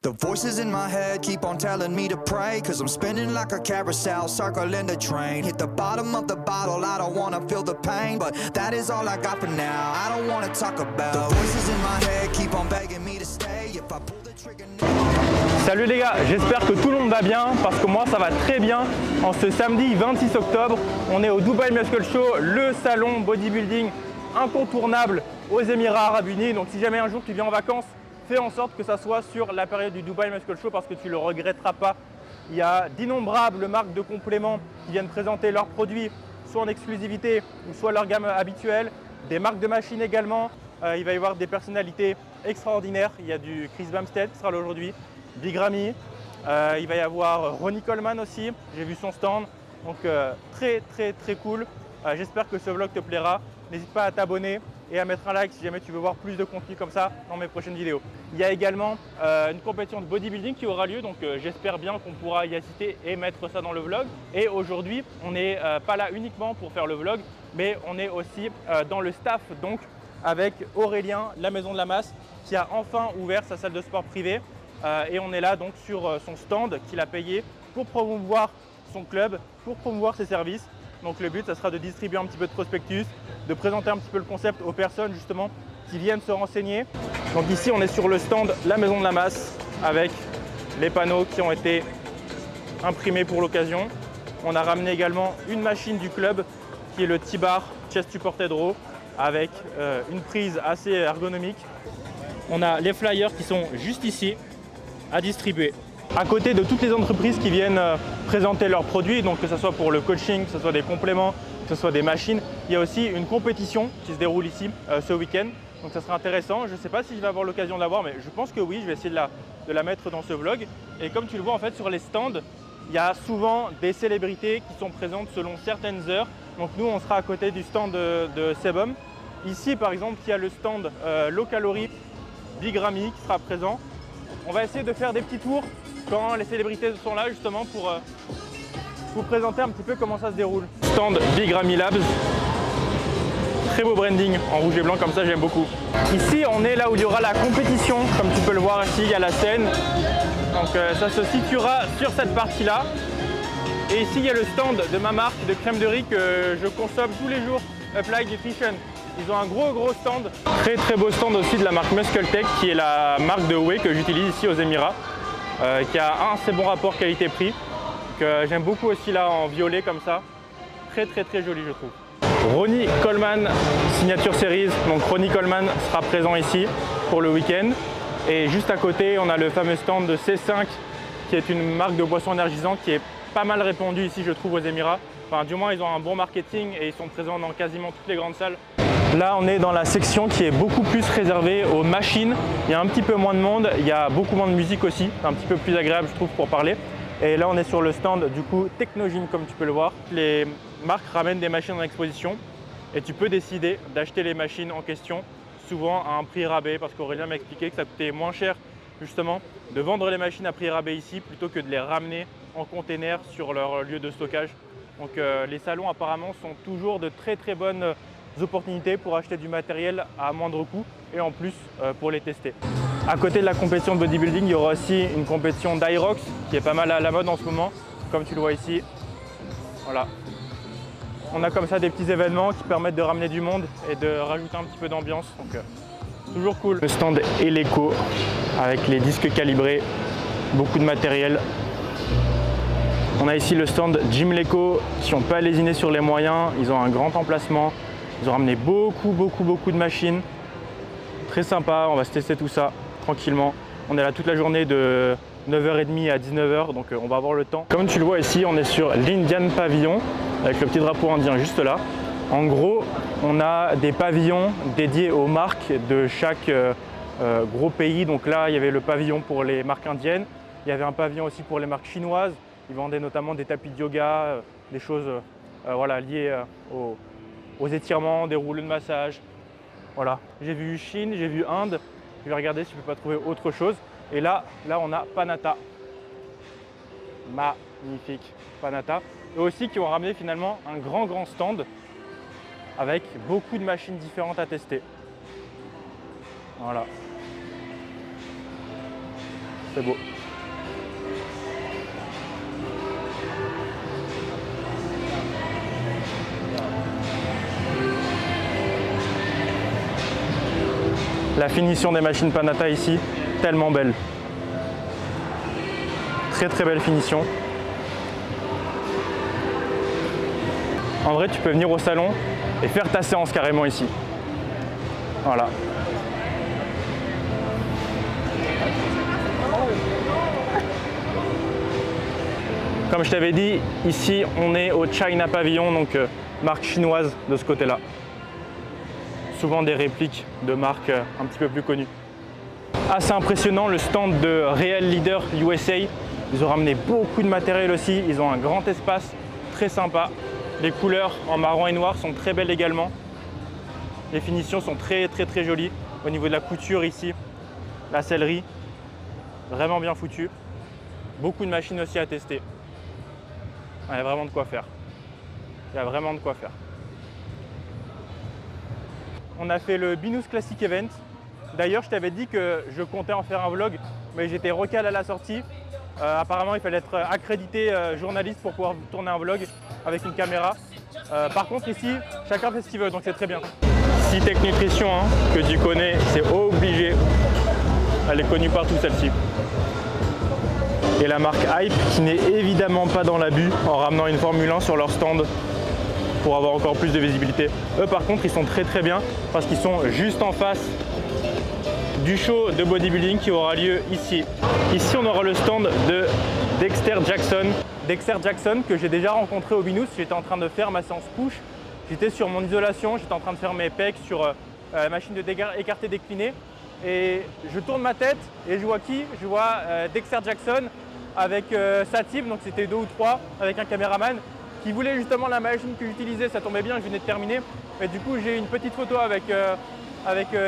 The voices in my head keep on telling me to pray, cause I'm spinning like a carousel, circling the train. Hit the bottom of the bottle, I don't wanna feel the pain, but that is all I got for now. I don't wanna talk about the voices in my head keep on begging me to stay. If I pull the trigger now. Salut les gars, j'espère que tout le monde va bien parce que moi ça va très bien. En ce samedi 26 octobre, on est au Dubai Muscle Show, le salon bodybuilding incontournable aux Émirats Arabes Unis. Donc si jamais un jour tu viens en vacances, fais en sorte que ça soit sur la période du Dubai Muscle Show parce que tu ne le regretteras pas. Il y a d'innombrables marques de compléments qui viennent présenter leurs produits, soit en exclusivité ou soit leur gamme habituelle. Des marques de machines également. Il va y avoir des personnalités extraordinaires. Il y a du Chris Bumstead qui sera là aujourd'hui, Big Ramy. Il va y avoir Ronnie Coleman aussi. J'ai vu son stand. Donc très cool. J'espère que ce vlog te plaira. N'hésite pas à t'abonner et à mettre un like si jamais tu veux voir plus de contenu comme ça dans mes prochaines vidéos. Il y a également une compétition de bodybuilding qui aura lieu, donc j'espère bien qu'on pourra y assister et mettre ça dans le vlog. Et aujourd'hui, on n'est pas là uniquement pour faire le vlog, mais on est aussi dans le staff, donc avec Aurélien, la Maison de la Masse, qui a enfin ouvert sa salle de sport privée. Et on est là donc sur son stand qu'il a payé pour promouvoir son club, pour promouvoir ses services. Donc le but, ça sera de distribuer un petit peu de prospectus, de présenter un petit peu le concept aux personnes justement qui viennent se renseigner. Donc ici, on est sur le stand La Maison de la Masse avec les panneaux qui ont été imprimés pour l'occasion. On a ramené également une machine du club qui est le T-Bar Chest Supported Row avec une prise assez ergonomique. On a les flyers qui sont juste ici à distribuer. À côté de toutes les entreprises qui viennent présenter leurs produits, donc que ce soit pour le coaching, que ce soit des compléments, que ce soit des machines, il y a aussi une compétition qui se déroule ici ce week-end. Donc ça sera intéressant. Je ne sais pas si je vais avoir l'occasion de la voir, mais je pense que oui, je vais essayer de la mettre dans ce vlog. Et comme tu le vois en fait sur les stands, il y a souvent des célébrités qui sont présentes selon certaines heures. Donc nous, on sera à côté du stand de Sebum. Ici par exemple, il y a le stand Low Calorie, Big Ramy qui sera présent. On va essayer de faire des petits tours quand les célébrités sont là justement pour vous présenter un petit peu comment ça se déroule. Stand Big Ramy Labs, très beau branding en rouge et blanc comme ça, j'aime beaucoup. Ici on est là où il y aura la compétition, comme tu peux le voir ici, il y a la scène. Donc ça se situera sur cette partie là. Et ici il y a le stand de ma marque de crème de riz que je consomme tous les jours, Applied Nutrition. Ils ont un gros stand, très beau stand aussi de la marque Muscle Tech qui est la marque de whey que j'utilise ici aux Émirats. Qui a un assez bon rapport qualité-prix, que j'aime beaucoup aussi là en violet comme ça, très joli je trouve. Ronnie Coleman Signature Series, donc Ronnie Coleman sera présent ici pour le week-end. Et juste à côté on a le fameux stand de C5 qui est une marque de boisson énergisante qui est pas mal répandue ici je trouve aux Émirats. Enfin du moins ils ont un bon marketing et ils sont présents dans quasiment toutes les grandes salles. Là, on est dans la section qui est beaucoup plus réservée aux machines. Il y a un petit peu moins de monde, il y a beaucoup moins de musique aussi, un petit peu plus agréable je trouve pour parler. Et là, on est sur le stand du coup Technogym comme tu peux le voir. Les marques ramènent des machines en exposition et tu peux décider d'acheter les machines en question, souvent à un prix rabais parce qu'Aurélien m'a expliqué que ça coûtait moins cher justement de vendre les machines à prix rabais ici plutôt que de les ramener en container sur leur lieu de stockage. Donc les salons apparemment sont toujours de très bonnes opportunités pour acheter du matériel à moindre coût et en plus pour les tester. À côté de la compétition de bodybuilding, il y aura aussi une compétition d'Irox qui est pas mal à la mode en ce moment, comme tu le vois ici. Voilà. On a comme ça des petits événements qui permettent de ramener du monde et de rajouter un petit peu d'ambiance. Donc toujours cool. Le stand Eleco avec les disques calibrés, beaucoup de matériel. On a ici le stand Gym Leco qui ont pas lésiné sur les moyens, ils ont un grand emplacement. Ils ont ramené beaucoup de machines. Très sympa, on va se tester tout ça tranquillement. On est là toute la journée de 9h30 à 19h, donc on va avoir le temps. Comme tu le vois ici, on est sur l'Indian Pavillon, avec le petit drapeau indien juste là. En gros, on a des pavillons dédiés aux marques de chaque gros pays. Donc là, il y avait le pavillon pour les marques indiennes. Il y avait un pavillon aussi pour les marques chinoises. Ils vendaient notamment des tapis de yoga, des choses voilà, liées aux étirements, des rouleaux de massage. Voilà. J'ai vu Chine, j'ai vu Inde. Je vais regarder si je ne peux pas trouver autre chose. Et là on a Panata. Magnifique Panata. Eux aussi qui ont ramené finalement un grand stand avec beaucoup de machines différentes à tester. Voilà. C'est beau. La finition des machines Panata ici, tellement belle. Très très belle finition. En vrai, tu peux venir au salon et faire ta séance carrément ici. Voilà. Comme je t'avais dit, ici on est au China Pavilion, donc marque chinoise de ce côté-là. Souvent des répliques de marques un petit peu plus connues. Assez impressionnant le stand de Real Leader USA. Ils ont ramené beaucoup de matériel aussi. Ils ont un grand espace très sympa. Les couleurs en marron et noir sont très belles également. Les finitions sont très jolies. Au niveau de la couture ici, la sellerie, vraiment bien foutue. Beaucoup de machines aussi à tester. Il y a vraiment de quoi faire. Il y a vraiment de quoi faire. On a fait le Binous Classic Event. D'ailleurs, je t'avais dit que je comptais en faire un vlog, mais j'étais recalé à la sortie. Apparemment, il fallait être accrédité journaliste pour pouvoir tourner un vlog avec une caméra. Par contre, ici, chacun fait ce qu'il veut, donc c'est très bien. Tech Nutrition, hein, que tu connais, c'est obligé. Elle est connue partout, celle-ci. Et la marque Hype, qui n'est évidemment pas dans l'abus en ramenant une Formule 1 sur leur stand pour avoir encore plus de visibilité. Eux, par contre, ils sont très bien parce qu'ils sont juste en face du show de bodybuilding qui aura lieu ici. Ici, on aura le stand de Dexter Jackson. Dexter Jackson, que j'ai déjà rencontré au Binous. J'étais en train de faire ma séance push. J'étais sur mon isolation, j'étais en train de faire mes pecs sur la machine de écarté décliné. Et je tourne ma tête et je vois qui? Je vois Dexter Jackson avec sa team, donc c'était 2 ou 3, avec un caméraman qui voulait justement la machine que j'utilisais. Ça tombait bien, je venais de terminer. Et du coup, j'ai une petite photo avec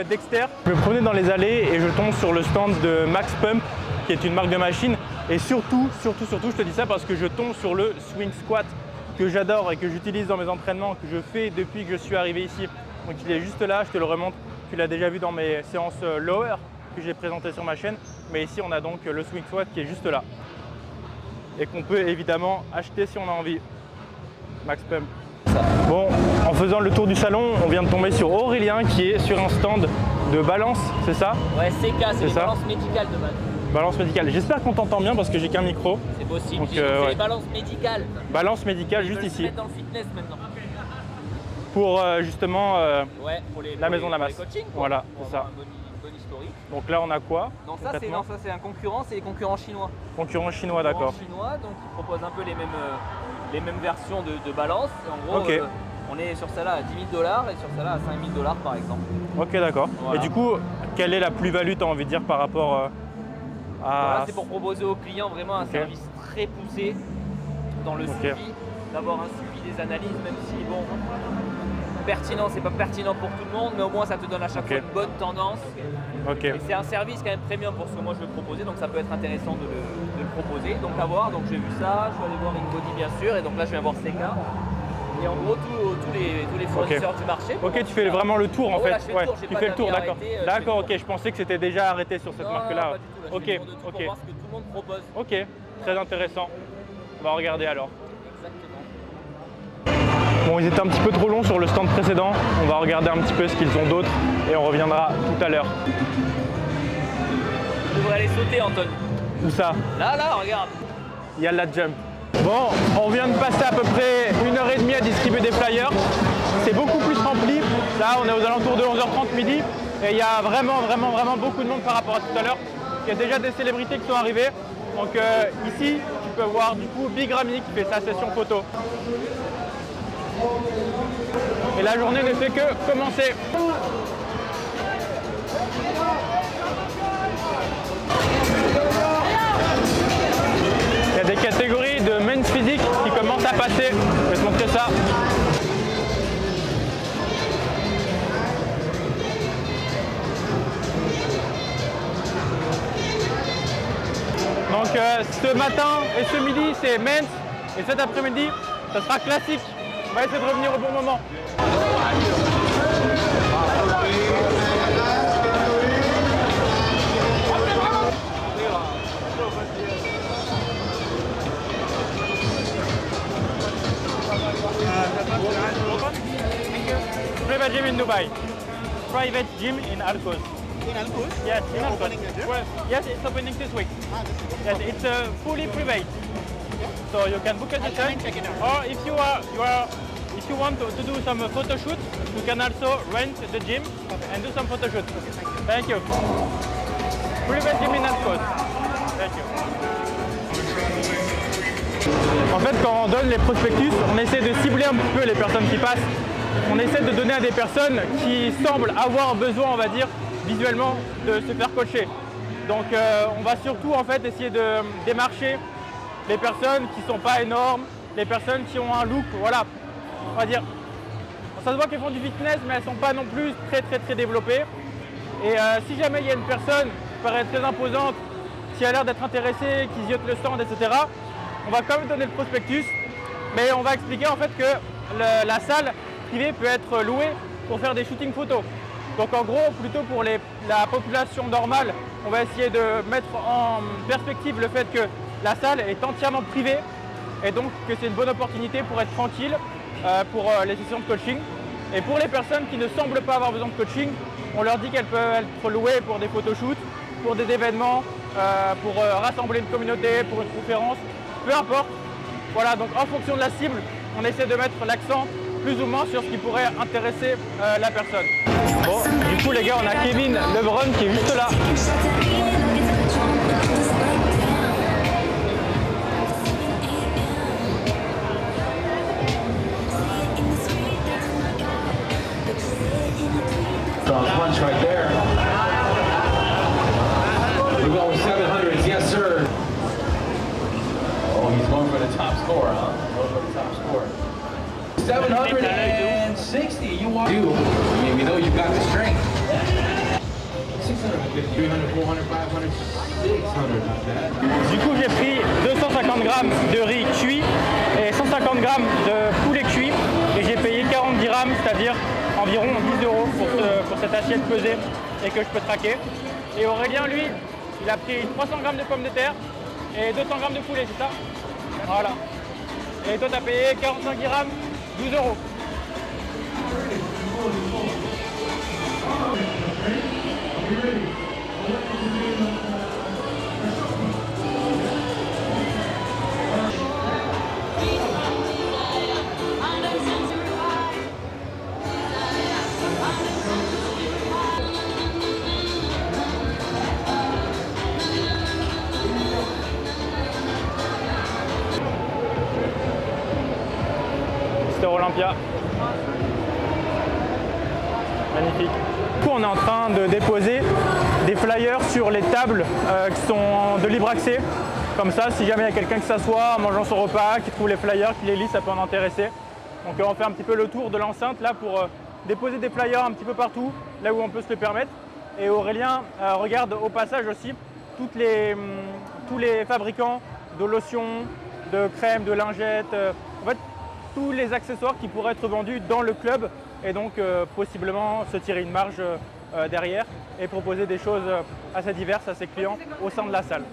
Dexter. Je me promenais dans les allées et je tombe sur le stand de Max Pump, qui est une marque de machine. Et surtout, je te dis ça parce que je tombe sur le Swing Squat que j'adore et que j'utilise dans mes entraînements, que je fais depuis que je suis arrivé ici. Donc il est juste là, je te le remontre. Tu l'as déjà vu dans mes séances lower que j'ai présentées sur ma chaîne. Mais ici, on a donc le Swing Squat qui est juste là. Et qu'on peut évidemment acheter si on a envie. Max Pump. Bon, en faisant le tour du salon, on vient de tomber sur Aurélien qui est sur un stand de balance, c'est ça? Ouais, CK, c'est les balances médicales de base. Balance médicale. J'espère qu'on t'entend bien parce que j'ai qu'un micro. C'est possible. C'est ouais. les balances médicales. Balance médicale juste ici. Se mettre dans le fitness maintenant. Pour justement ouais, pour la maison de la masse. Coaching, voilà, c'est ça. Une bonne historique. Donc là, on a quoi? Non, ça c'est un concurrent, c'est les concurrents chinois. Concurrents chinois, d'accord. Chinois, donc ils proposent un peu les mêmes versions de balance. En gros, okay. On est sur celle-là à 10 000 $ et sur celle-là à 5 000 $ par exemple. Ok, d'accord. Voilà. Et du coup, quelle est la plus-value, tu as envie de dire, par rapport à... Voilà, c'est pour proposer aux clients vraiment un service très poussé dans le suivi, d'avoir un suivi des analyses, même si, bon, pertinent, c'est pas pertinent pour tout le monde, mais au moins ça te donne à chaque fois une bonne tendance. Et c'est un service quand même premium pour ce que moi je veux proposer, donc ça peut être intéressant de le proposer. Donc à voir, donc j'ai vu ça, je vais aller voir InBody bien sûr, et donc là je vais voir CK. Et en gros tous les fournisseurs du marché. Ok, tu fais vraiment le tour en fait. Là, tu fais le tour, d'accord. D'accord, ok, je pensais que c'était déjà arrêté sur cette marque-là. Ok, pour voir ce que tout le monde propose. Ok, très intéressant. On va regarder alors. Exactement. Bon, ils étaient un petit peu trop longs sur le stand précédent. On va regarder un petit peu ce qu'ils ont d'autre et on reviendra tout à l'heure. Tu devrais aller sauter, Anton. Où ça? Là, regarde. Il y a la jump. Bon, on vient de passer à peu près 1h30 à distribuer des flyers. C'est beaucoup plus rempli. Là, on est aux alentours de 11h30 midi. Et il y a vraiment beaucoup de monde par rapport à tout à l'heure. Il y a déjà des célébrités qui sont arrivées. Donc ici, tu peux voir du coup Big Ramy qui fait sa session photo. Et la journée ne fait que commencer. Il y a des catégories de men's physique qui commencent à passer. Je vais te montrer ça. Donc ce matin et ce midi c'est men's et cet après-midi ça sera classique. On va essayer de revenir au bon moment. private gym in Dubai. Private gym in Al-Quoz. In Al-Quoz? Yes, in You're Al-Quoz. opening a gym? Well, yes, it's opening this week. Ah, this is Yes, it's fully private. So you can book a I'll come and check it out. Or if if you want to do some photo shoot, you can also rent the gym and do some photo shoot. Thank you. Private gym in Al-Quoz. Thank you. En fait, quand on donne les prospectus, on essaie de cibler un petit peu les personnes qui passent. On essaie de donner à des personnes qui semblent avoir besoin, on va dire, visuellement, de se faire coacher. Donc on va surtout en fait essayer de démarcher les personnes qui ne sont pas énormes, les personnes qui ont un look, voilà, on va dire, ça se voit qu'elles font du fitness, mais elles ne sont pas non plus très développées. Et si jamais il y a une personne qui paraît très imposante, qui a l'air d'être intéressée, qui ziote le stand, etc., on va quand même donner le prospectus, mais on va expliquer en fait que la salle privée peut être louée pour faire des shootings photos. Donc en gros, plutôt pour la population normale, on va essayer de mettre en perspective le fait que la salle est entièrement privée et donc que c'est une bonne opportunité pour être tranquille pour les sessions de coaching. Et pour les personnes qui ne semblent pas avoir besoin de coaching, on leur dit qu'elles peuvent être louées pour des photoshoots, pour des événements, pour rassembler une communauté, pour une conférence, peu importe. Voilà, donc en fonction de la cible, on essaie de mettre l'accent plus ou moins sur ce qui pourrait intéresser la personne. Bon, du coup les gars, on a Kevin Lebron qui est juste là. Punch right there. We're going 700s, yes sir. Oh, he's going for the top score, huh? Going for the top score. 760, you are. I mean, we know you've got the strength. 650, 300, 400, 500, 600, not bad. Du coup, j'ai pris 250 grammes de riz cuit et 150 grammes de poulet cuit et j'ai payé 40 dirhams, c'est-à-dire environ 10 € pour cette assiette pesée et que je peux traquer. Et Aurélien, lui, il a pris 300 grammes de pommes de terre et 200 grammes de poulet, c'est ça? Voilà. Et toi, tu as payé 45 dirhams, 12 €. Olympia. Magnifique. Du coup, on est en train de déposer des flyers sur les tables qui sont de libre accès. Comme ça, si jamais il y a quelqu'un qui s'assoit en mangeant son repas, qui trouve les flyers, qui les lit, ça peut en intéresser. Donc on fait un petit peu le tour de l'enceinte là pour déposer des flyers un petit peu partout, là où on peut se le permettre. Et Aurélien regarde au passage aussi tous les fabricants de lotions, de crèmes, de lingettes, en fait tous les accessoires qui pourraient être vendus dans le club et donc possiblement se tirer une marge derrière et proposer des choses assez diverses à ses clients au sein de la salle.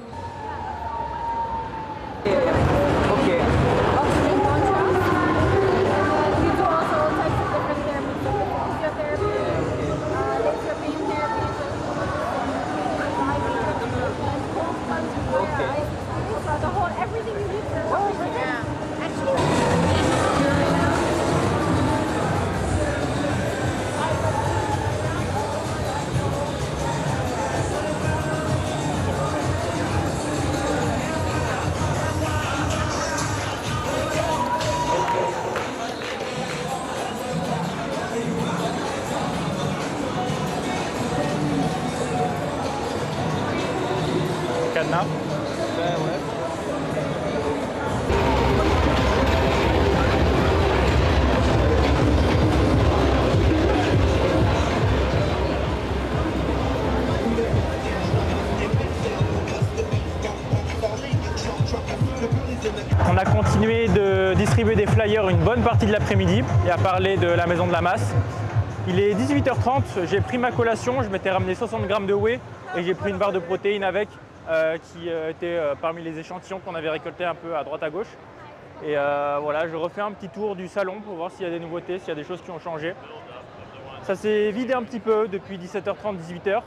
Cadenas. On a continué de distribuer des flyers une bonne partie de l'après-midi et à parler de la Maison de la Masse. Il est 18h30, j'ai pris ma collation, je m'étais ramené 60 grammes de whey et j'ai pris une barre de protéines avec qui était parmi les échantillons qu'on avait récoltés un peu à droite à gauche. Et voilà, je refais un petit tour du salon pour voir s'il y a des nouveautés, s'il y a des choses qui ont changé. Ça s'est vidé un petit peu depuis 17h30, 18h.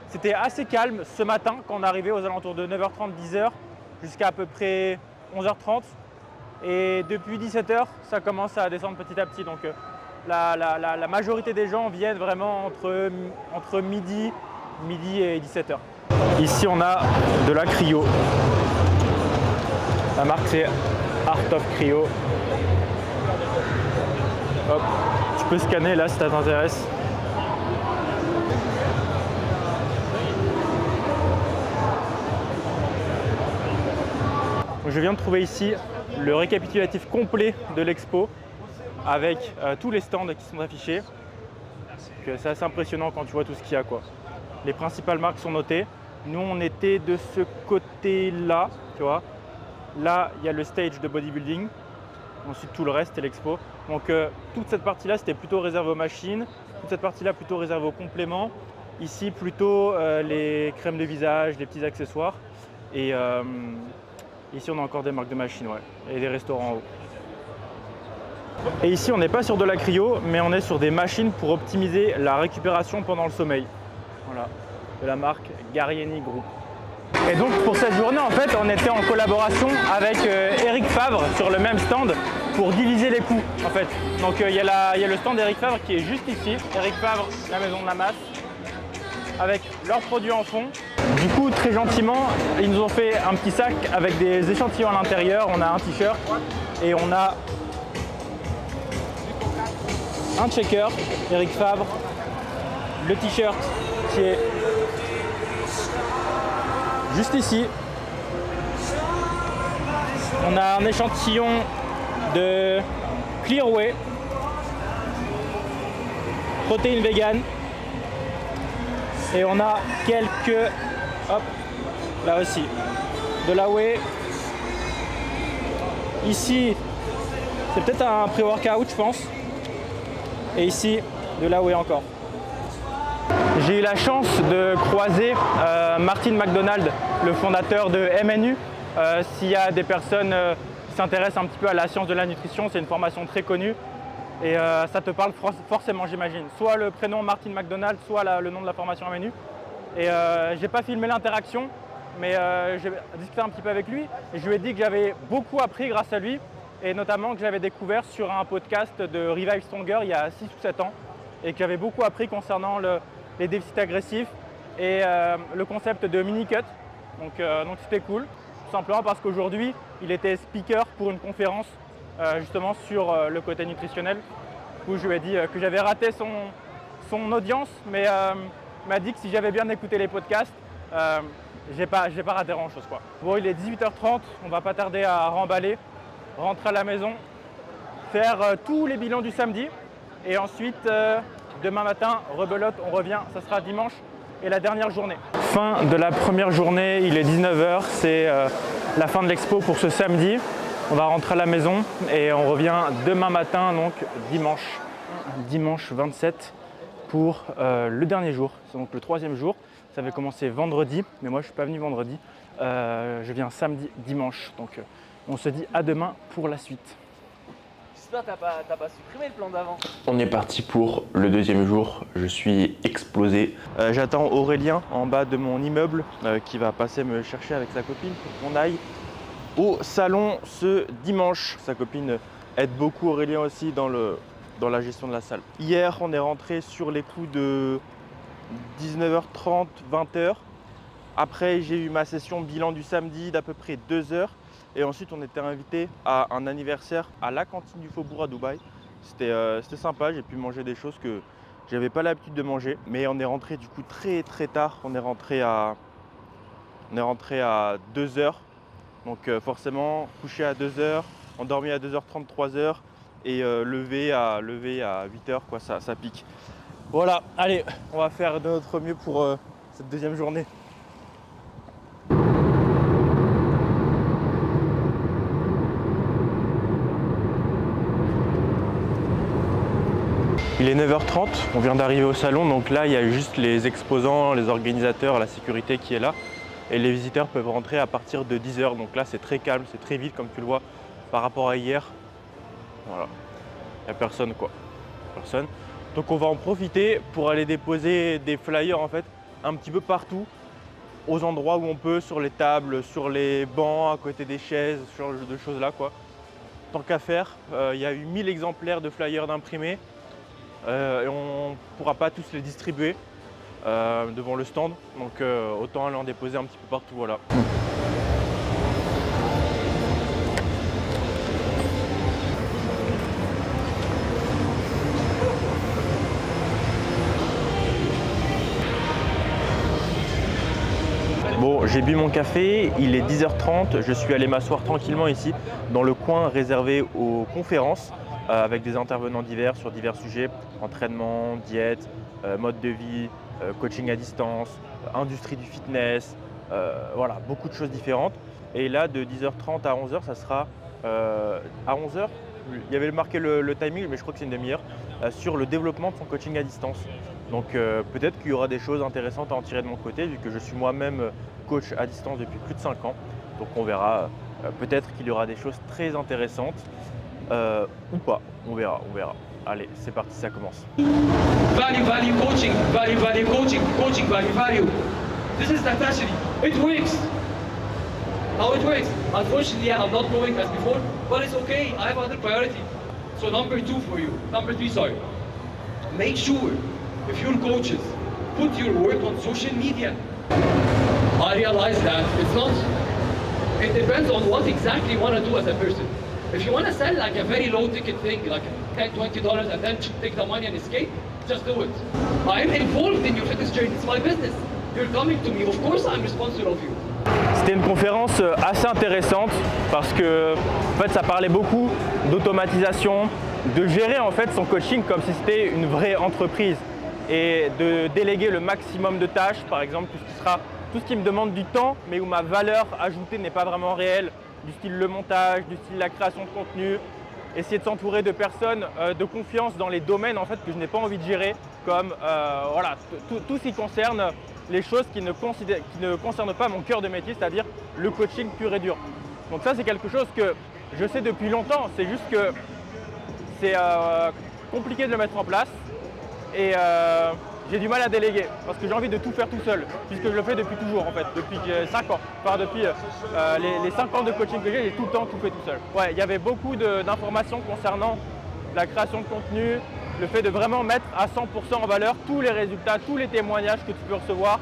C'était assez calme ce matin quand on est arrivé aux alentours de 9h30, 10h jusqu'à peu près 11h30. Et depuis 17h, ça commence à descendre petit à petit. Donc la majorité des gens viennent vraiment entre midi et 17h. Ici, on a de la cryo. La marque, c'est Art of Cryo. Hop, tu peux scanner là si ça t'intéresse. Je viens de trouver ici le récapitulatif complet de l'expo avec tous les stands qui sont affichés. C'est assez impressionnant quand tu vois tout ce qu'il y a, quoi. Les principales marques sont notées. Nous, on était de ce côté-là, tu vois. Là, il y a le stage de bodybuilding. Ensuite, tout le reste, c'est l'expo. Donc, toute cette partie-là, c'était plutôt réservé aux machines. Toute cette partie-là, plutôt réservée aux compléments. Ici, plutôt les crèmes de visage, les petits accessoires. Et ici, on a encore des marques de machines, ouais. Et des restaurants en haut. Et ici, on n'est pas sur de la cryo, mais on est sur des machines pour optimiser la récupération pendant le sommeil. Voilà, de la marque Garieni Group. Et donc pour cette journée, en fait, on était en collaboration avec Eric Favre sur le même stand pour diviser les coûts, en fait. Donc il y a le stand d'Eric Favre qui est juste ici. Eric Favre, la maison de la masse, avec leurs produits en fond. Du coup, très gentiment, ils nous ont fait un petit sac avec des échantillons à l'intérieur. On a un t-shirt et on a un checker, Eric Favre, le t-shirt qui est juste ici. On a un échantillon de Clearway, protéines vegan. Et on a quelques, hop, là aussi, de la whey. Ici, c'est peut-être un pré-workout, je pense. Et ici, de la whey encore. J'ai eu la chance de croiser Martin McDonald, le fondateur de MNU. S'il y a des personnes qui s'intéressent un petit peu à la science de la nutrition, c'est une formation très connue. Et ça te parle forcément, j'imagine. Soit le prénom Martin McDonald, soit le nom de la formation MNU. Et j'ai pas filmé l'interaction, mais j'ai discuté un petit peu avec lui. Et je lui ai dit que j'avais beaucoup appris grâce à lui. Et notamment que j'avais découvert sur un podcast de Revive Stronger il y a 6 ou 7 ans. Et que j'avais beaucoup appris concernant les déficits agressifs et le concept de mini-cut. Donc c'était cool, tout simplement parce qu'aujourd'hui, il était speaker pour une conférence justement sur le côté nutritionnel, où je lui ai dit que j'avais raté son audience, mais il m'a dit que si j'avais bien écouté les podcasts, j'ai pas raté grand chose, quoi. Bon, il est 18h30, on va pas tarder à remballer, rentrer à la maison, faire tous les bilans du samedi, et ensuite demain matin, rebelote, on revient, ça sera dimanche et la dernière journée. Fin de la première journée, il est 19h, c'est la fin de l'expo pour ce samedi. On va rentrer à la maison et on revient demain matin, donc dimanche 27 pour le dernier jour, c'est donc le 3e jour. Ça avait commencé vendredi, mais moi je ne suis pas venu vendredi. Je viens samedi, dimanche, donc on se dit à demain pour la suite. J'espère que t'as pas supprimé le plan d'avant. On est parti pour le 2e jour, je suis explosé. J'attends Aurélien en bas de mon immeuble qui va passer me chercher avec sa copine pour qu'on aille au salon ce dimanche. Sa copine aide beaucoup Aurélien aussi dans la gestion de la salle. Hier, on est rentré sur les coups de 19h30, 20h. Après, j'ai eu ma session bilan du samedi d'à peu près 2 heures. Et ensuite, on était invité à un anniversaire à la cantine du Faubourg à Dubaï. C'était sympa, j'ai pu manger des choses que j'avais pas l'habitude de manger. Mais on est rentré du coup très tard. On est rentré à 2 heures. Donc forcément, couché à 2 heures, endormi à 2h30, 3h et levé à 8h, quoi, ça pique. Voilà, allez, on va faire de notre mieux pour cette 2e journée. Il est 9h30, on vient d'arriver au salon, donc là il y a juste les exposants, les organisateurs, la sécurité qui est là. Et les visiteurs peuvent rentrer à partir de 10h, donc là c'est très calme, c'est très vite comme tu le vois par rapport à hier. Voilà, il n'y a personne quoi, personne. Donc on va en profiter pour aller déposer des flyers en fait un petit peu partout, aux endroits où on peut, sur les tables, sur les bancs, à côté des chaises, ce genre de choses là quoi. Tant qu'à faire, il y a eu 1000 exemplaires de flyers d'imprimés et on ne pourra pas tous les distribuer devant le stand, donc autant aller en déposer un petit peu partout, voilà. Bon, j'ai bu mon café, il est 10h30, je suis allé m'asseoir tranquillement ici dans le coin réservé aux conférences avec des intervenants divers sur divers sujets, entraînement, diète, mode de vie, coaching à distance, industrie du fitness, voilà, beaucoup de choses différentes. Et là, de 10h30 à 11h, ça sera à 11h, il y avait marqué le timing, mais je crois que c'est une demi-heure, sur le développement de son coaching à distance. Donc peut-être qu'il y aura des choses intéressantes à en tirer de mon côté, vu que je suis moi-même coach à distance depuis plus de 5 ans. Donc on verra, peut-être qu'il y aura des choses très intéressantes ou pas, on verra. Allez, c'est parti, ça commence. Value coaching, value coaching, coaching value. This is Natasha. It works. How it works? Unfortunately, I'm not growing as before, but it's okay. I have other priority. So number 2 for you. Number 3, sorry. Make sure if you're coaches, put your work on social media. I realize that it's not. It depends on what exactly you want to do as a person. If you want to sell like a very low ticket thing, like $10, $20, and then take the money and escape, just do it. I'm involved in your fitness journey. It's my business. You're coming to me. Of course, I'm responsible of you. C'était une conférence assez intéressante parce que en fait, ça parlait beaucoup d'automatisation, de gérer en fait son coaching comme si c'était une vraie entreprise et de déléguer le maximum de tâches, par exemple tout ce qui me demande du temps mais où ma valeur ajoutée n'est pas vraiment réelle, du style le montage, du style la création de contenu, essayer de s'entourer de personnes de confiance dans les domaines en fait que je n'ai pas envie de gérer, comme voilà, tout ce qui concerne les choses qui ne concernent pas mon cœur de métier, c'est-à-dire le coaching pur et dur. Donc ça, c'est quelque chose que je sais depuis longtemps, c'est juste que c'est compliqué de le mettre en place et j'ai du mal à déléguer parce que j'ai envie de tout faire tout seul, puisque je le fais depuis toujours en fait, depuis 5 ans. Enfin, depuis les 5 ans de coaching que j'ai tout le temps tout fait tout seul. Ouais, il y avait beaucoup d'informations concernant la création de contenu, le fait de vraiment mettre à 100% en valeur tous les résultats, tous les témoignages que tu peux recevoir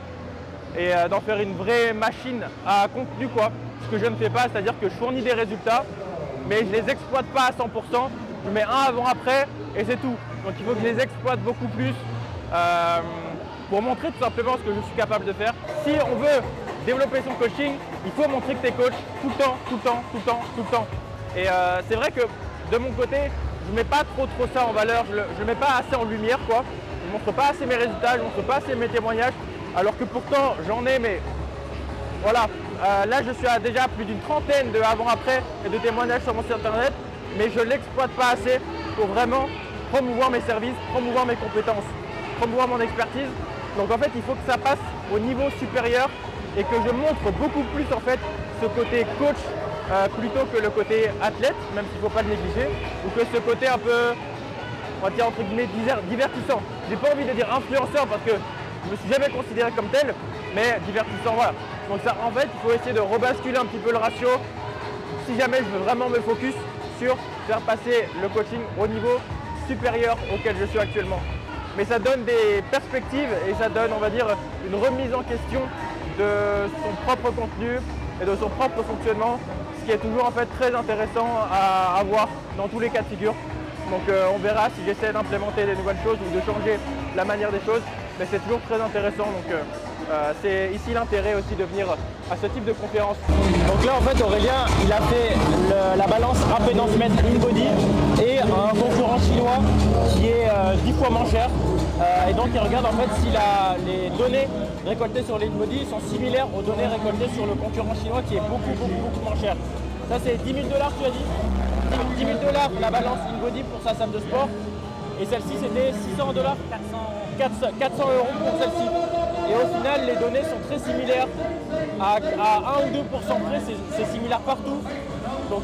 et d'en faire une vraie machine à contenu quoi. Ce que je ne fais pas, c'est-à-dire que je fournis des résultats, mais je les exploite pas à 100%. Je mets un avant-après et c'est tout. Donc il faut que je les exploite beaucoup plus pour montrer tout simplement ce que je suis capable de faire. Si on veut développer son coaching, il faut montrer que tu es coach tout le temps. Et c'est vrai que de mon côté, je ne mets pas trop ça en valeur, je ne mets pas assez en lumière quoi. Je ne montre pas assez mes résultats, je ne montre pas assez mes témoignages, alors que pourtant j'en ai, mais voilà. Là je suis à déjà plus d'une trentaine de avant-après et de témoignages sur mon site internet, mais je ne l'exploite pas assez pour vraiment promouvoir mes services, promouvoir mes compétences, promouvoir mon expertise. Donc en fait il faut que ça passe au niveau supérieur et que je montre beaucoup plus en fait ce côté coach plutôt que le côté athlète, même s'il ne faut pas le négliger, ou que ce côté un peu, on va dire entre guillemets, divertissant. J'ai pas envie de dire influenceur parce que je me suis jamais considéré comme tel, mais divertissant, voilà. Donc ça, en fait, il faut essayer de rebasculer un petit peu le ratio si jamais je veux vraiment me focus sur faire passer le coaching au niveau supérieur auquel je suis actuellement. Mais ça donne des perspectives et ça donne, on va dire, une remise en question de son propre contenu et de son propre fonctionnement, ce qui est toujours en fait très intéressant à avoir dans tous les cas de figure. Donc on verra si j'essaie d'implémenter des nouvelles choses ou de changer la manière des choses, mais c'est toujours très intéressant. Donc c'est ici l'intérêt aussi de venir à ce type de conférence. Donc là en fait Aurélien il a fait la balance impédance mètre InBody et un concurrent chinois qui est 10 fois moins cher. Et donc il regarde en fait si les données récoltées sur l'InBody sont similaires aux données récoltées sur le concurrent chinois qui est beaucoup moins cher. Ça c'est 10 000 $, tu as dit 10 000 $ la balance InBody pour sa salle de sport. Et celle-ci c'était 600 $, 400 € pour celle-ci. Et au final les données sont très similaires, à 1 ou 2% près c'est similaire partout. Donc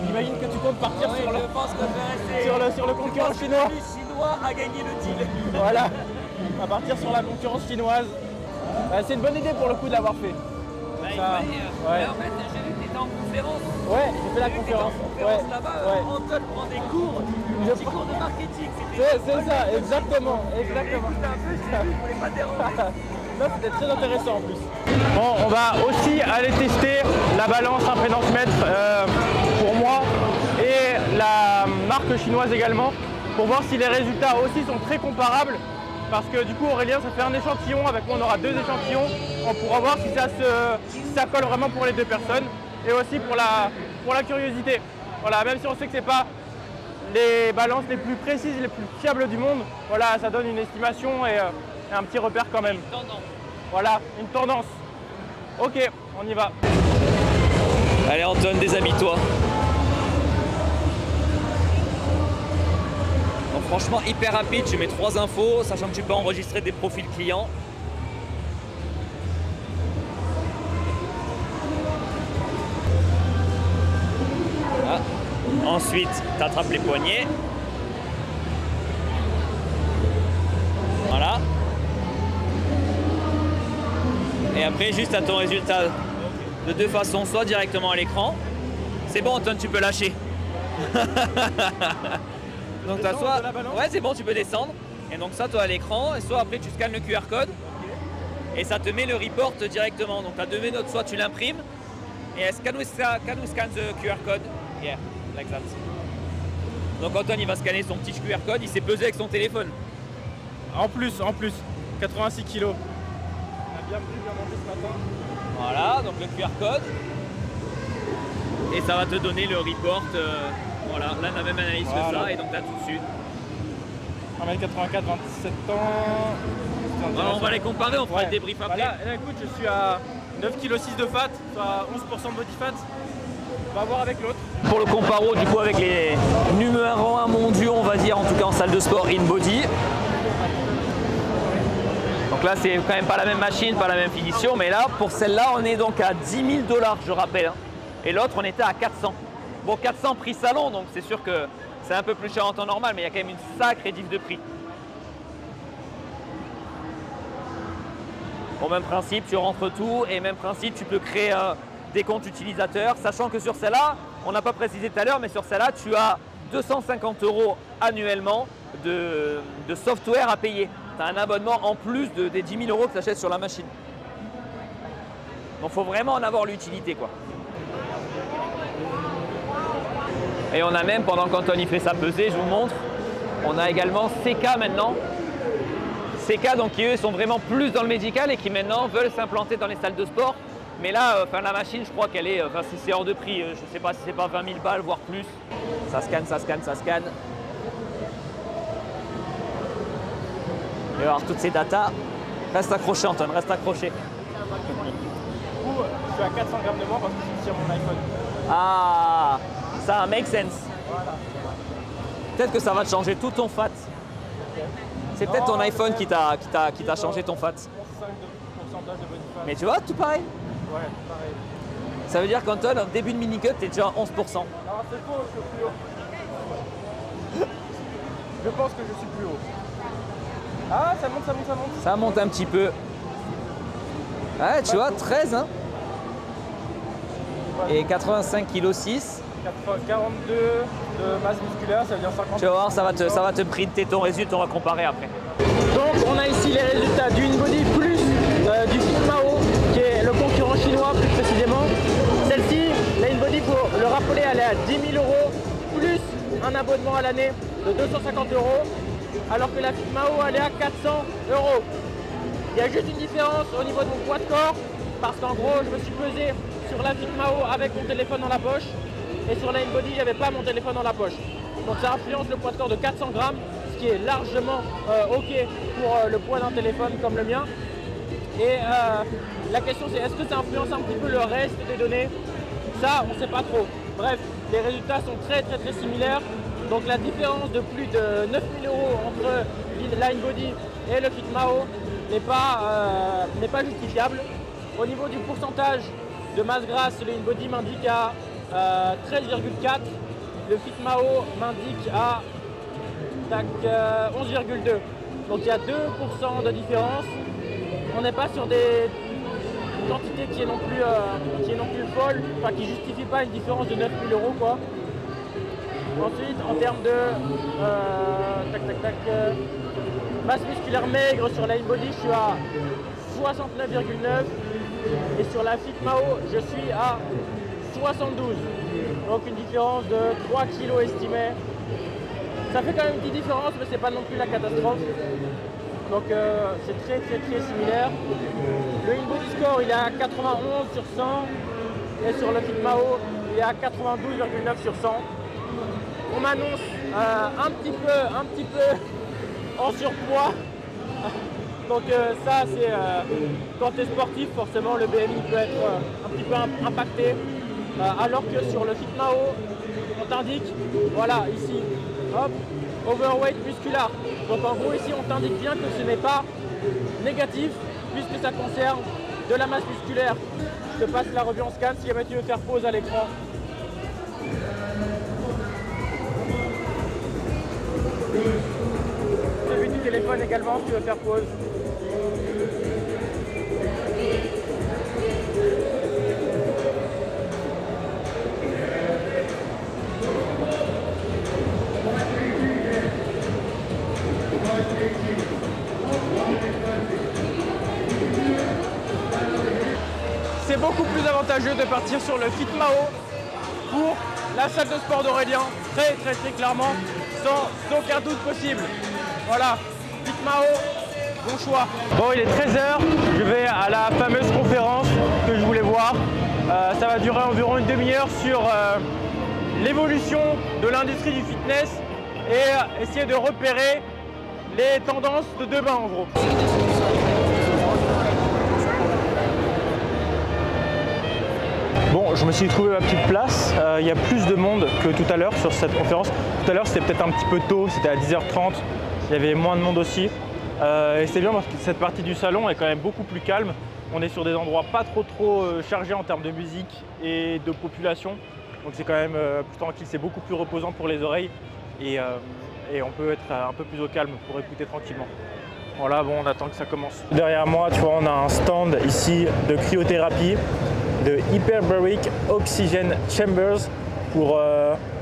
j'imagine que tu comptes partir sur le concurrent chinois. moi à gagner le deal. Voilà, on va partir sur la concurrence chinoise. C'est une bonne idée pour le coup de l'avoir fait. Bah, il Ça, fallait, ouais. là, en fait, j'ai vu que tu étais en conférence. Ouais, j'ai fait la conférence. Ouais, Là-bas, ouais. Anton prend des cours, Je des prends- cours de marketing. C'est ça, exactement. Exactement. Je voulais pas déranger. Non, c'était très intéressant en plus. Bon, on va aussi aller tester la balance impédance-mètre pour moi et la marque chinoise également pour voir si les résultats aussi sont très comparables. Parce que du coup, Aurélien, ça fait un échantillon. Avec moi, on aura 2 échantillons. On pourra voir si ça colle vraiment pour les 2 personnes et aussi pour la curiosité. Voilà, même si on sait que c'est pas les balances les plus précises, les plus fiables du monde, voilà, ça donne une estimation et un petit repère quand même. Voilà, une tendance. Ok, on y va. Allez Anton, déshabille-toi. Donc franchement hyper rapide, tu mets 3 infos, sachant que tu peux enregistrer des profils clients. Voilà. Ensuite, tu attrapes les poignets. Voilà. Et après, juste à ton résultat de 2 façons, soit directement à l'écran. C'est bon Anton, tu peux lâcher. Donc t'as soit... Ouais, c'est bon, tu peux descendre. Et donc ça, toi à l'écran, et soit après tu scannes le QR code et ça te met le report directement. Donc tu as 2 méthodes, soit tu l'imprimes et can we scan the QR code? Yeah, like that. Donc Anton il va scanner son petit QR code, il s'est pesé avec son téléphone. En plus, 86 kilos. On a bien monté ce matin. Voilà, donc le QR code. Et ça va te donner le report. Voilà, là on a la même analyse que ça et donc tu as tout dessus. 1m84, 27 ans. Voilà, on va les comparer, on fera Ouais. le débrief après. Là, écoute, je suis à 9,6 kg de fat, soit 11% de body fat. On va voir avec l'autre. Pour le comparo du coup avec les numéros 1 mondiaux, on va dire, en tout cas en salle de sport in body. Donc là c'est quand même pas la même machine, pas la même finition, mais là pour celle-là on est donc à 10 000 $, je rappelle. Hein. Et l'autre on était à 400. Bon 400 prix salon, donc c'est sûr que c'est un peu plus cher en temps normal, mais il y a quand même une sacrée diff de prix. Bon, même principe, tu rentres tout et même principe, tu peux créer des comptes utilisateurs, sachant que sur celle-là, on n'a pas précisé tout à l'heure, mais sur celle-là, tu as 250 € annuellement de software à payer. Tu as un abonnement en plus des 10 000 € que tu achètes sur la machine. Donc il faut vraiment en avoir l'utilité, quoi. Et on a même, pendant qu'Anton y fait sa pesée, je vous montre, on a également CK maintenant. CK, donc qui eux sont vraiment plus dans le médical et qui maintenant veulent s'implanter dans les salles de sport. Mais là, la machine, je crois qu'elle est, si c'est hors de prix, je ne sais pas si c'est pas 20 000 balles, voire plus. Ça scanne, ça scanne, ça scanne. Et alors toutes ces datas, reste accroché Anton, reste accroché. Du coup, je suis à 400 grammes de moins parce que je suis sur mon iPhone. Ah, ça make sense. Voilà. Peut-être que ça va te changer tout ton fat. C'est peut-être ton iPhone qui t'a changé ton fat. 5% de pourcentage de body fat. Mais tu vois, tout pareil. Ouais, pareil. Ça veut dire qu'Anton, en début de mini-cut, t'es déjà à 11%. Non, c'est faux, je suis plus haut. Je pense que je suis plus haut. Ah, ça monte, ça monte, ça monte. Ça monte un petit peu. Ouais, tu vois, 13, hein. Et 85,6 kg. 42 de masse musculaire, ça veut dire 50. Tu vas voir, ça va te printer ton résultat, on va comparer après. Donc on a ici les résultats du InBody plus du Fitmao, qui est le concurrent chinois plus précisément. Celle-ci, la InBody, pour le rappeler, elle est à 10 000 € plus un abonnement à l'année de 250 €, alors que la Fitmao, elle est à 400 €. Il y a juste une différence au niveau de mon poids de corps, parce qu'en gros, je me suis pesé sur la Fitmao avec mon téléphone dans la poche, et sur la InBody, j'avais pas mon téléphone dans la poche. Donc ça influence le poids de corps de 400 grammes, ce qui est largement ok pour le poids d'un téléphone comme le mien. Et la question c'est, est-ce que ça influence un petit peu le reste des données? Ça, on ne sait pas trop. Bref, les résultats sont très similaires. Donc la différence de plus de 9 000 € entre la InBody et le Fitmao n'est pas justifiable. Au niveau du pourcentage de masse grasse, le InBody m'indique à 13,4. Le Fitmao m'indique à tac, 11,2. Donc il y a 2% de différence. On n'est pas sur des quantités qui est non plus folle, enfin qui justifie pas une différence de 9 000 € quoi. Ensuite, en termes de masse musculaire maigre sur la InBody, je suis à 69,9 et sur la FitMao, je suis à 72. Donc une différence de 3 kg estimée. Ça fait quand même une petite différence, mais c'est pas non plus la catastrophe. Donc c'est très similaire. Le InBody Score, il est à 91 sur 100 et sur le FitMao, il est à 92,9 sur 100. On m'annonce un petit peu en surpoids. Donc ça c'est quand tu es sportif, forcément le BMI peut être un petit peu impacté. Alors que sur le FitMao, on t'indique, voilà ici, hop, overweight musculaire. Donc en gros ici on t'indique bien que ce n'est pas négatif puisque ça concerne de la masse musculaire. Je te passe la revue en scan si jamais tu veux faire pause à l'écran. Celui du téléphone également si tu veux faire pause. C'est beaucoup plus avantageux de partir sur le FitMao pour la salle de sport d'Aurélien, très clairement, sans aucun doute possible. Voilà, FitMao, bon choix. Bon, il est 13h, je vais à la fameuse conférence que je voulais voir. Ça va durer environ une demi-heure sur l'évolution de l'industrie du fitness et essayer de repérer les tendances de demain en gros. Bon, je me suis trouvé ma petite place. Il y a plus de monde que tout à l'heure sur cette conférence. Tout à l'heure, c'était peut-être un petit peu tôt, c'était à 10h30. Il y avait moins de monde aussi. Et c'est bien parce que cette partie du salon est quand même beaucoup plus calme. On est sur des endroits pas trop chargés en termes de musique et de population. Donc c'est quand même plus tranquille, c'est beaucoup plus reposant pour les oreilles. Et on peut être un peu plus au calme pour écouter tranquillement. Voilà, bon, on attend que ça commence. Derrière moi, tu vois, on a un stand ici de cryothérapie, de Hyperbaric Oxygen Chambers pour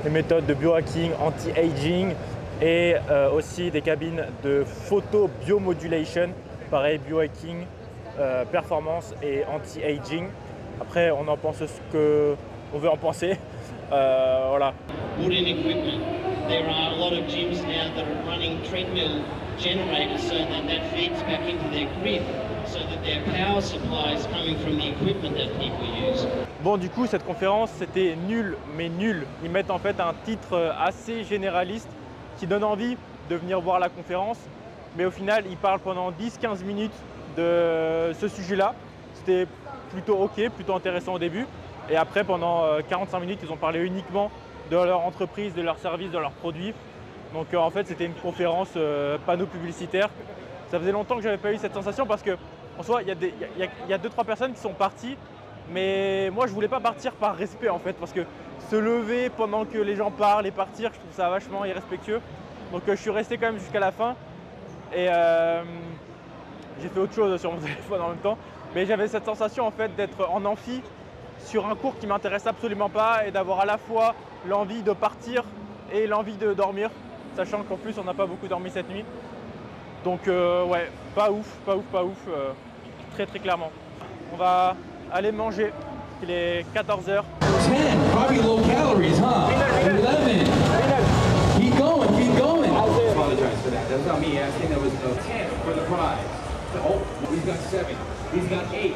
les méthodes de biohacking, anti-aging et aussi des cabines de photobiomodulation, pareil, biohacking, performance et anti-aging. Après, on en pense ce qu'on veut en penser. Voilà. Wooden equipment. There are a lot of gyms now that are running treadmill generators so that feeds back into their grid so that their power supply is coming from the equipment that people use. Bon, du coup, cette conférence, c'était nul, mais nul. Ils mettent en fait un titre assez généraliste qui donne envie de venir voir la conférence, mais au final, ils parlent pendant 10-15 minutes de ce sujet-là. C'était plutôt ok, plutôt intéressant au début. Et après, pendant 45 minutes, ils ont parlé uniquement de leur entreprise, de leurs services, de leurs produits. Donc en fait, c'était une conférence panneau publicitaire. Ça faisait longtemps que je n'avais pas eu cette sensation parce que en soi, il y a 2-3 personnes qui sont parties. Mais moi, je voulais pas partir par respect en fait, parce que se lever pendant que les gens parlent et partir, je trouve ça vachement irrespectueux. Donc je suis resté quand même jusqu'à la fin. Et j'ai fait autre chose sur mon téléphone en même temps. Mais j'avais cette sensation en fait d'être en amphi sur un cours qui m'intéresse absolument pas et d'avoir à la fois l'envie de partir et l'envie de dormir, sachant qu'en plus on n'a pas beaucoup dormi cette nuit. Donc ouais, pas ouf, très clairement. On va aller manger, il est 14h. 10, probably low calories, huh? 11. Keep going. I apologize for that. That was not me asking. That was 10 for the prize. Oh, he's got 7. He's got 8.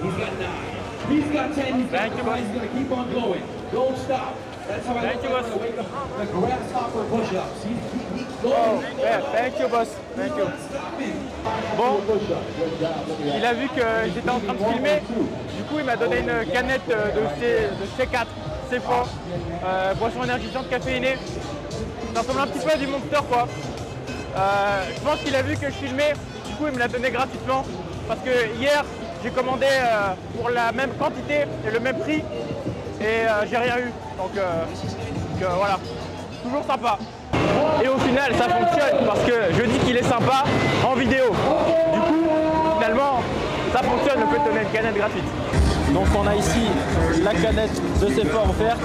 He's got 9. He's got 10. He's got 9. He's going to keep on going. Don't stop. That's how I like to wake up. The grasshopper push-ups. He's going. Oh, yeah, thank you, boss. Thank you. Bon, il a vu que j'étais en train de filmer. Du coup, il m'a donné une canette de C4, C4, boisson énergisante caféinée. Ça ressemble un petit peu à du Monster, quoi. Je pense qu'il a vu que je filmais. Du coup, il me l'a donné gratuitement. Parce que hier, j'ai commandé pour la même quantité et le même prix. Et j'ai rien eu. Donc voilà, toujours sympa. Et au final, ça fonctionne parce que je dis qu'il est sympa en vidéo. Du coup, finalement, ça fonctionne le fait de donner une canette gratuite. Donc on a ici la canette de Sephora offerte.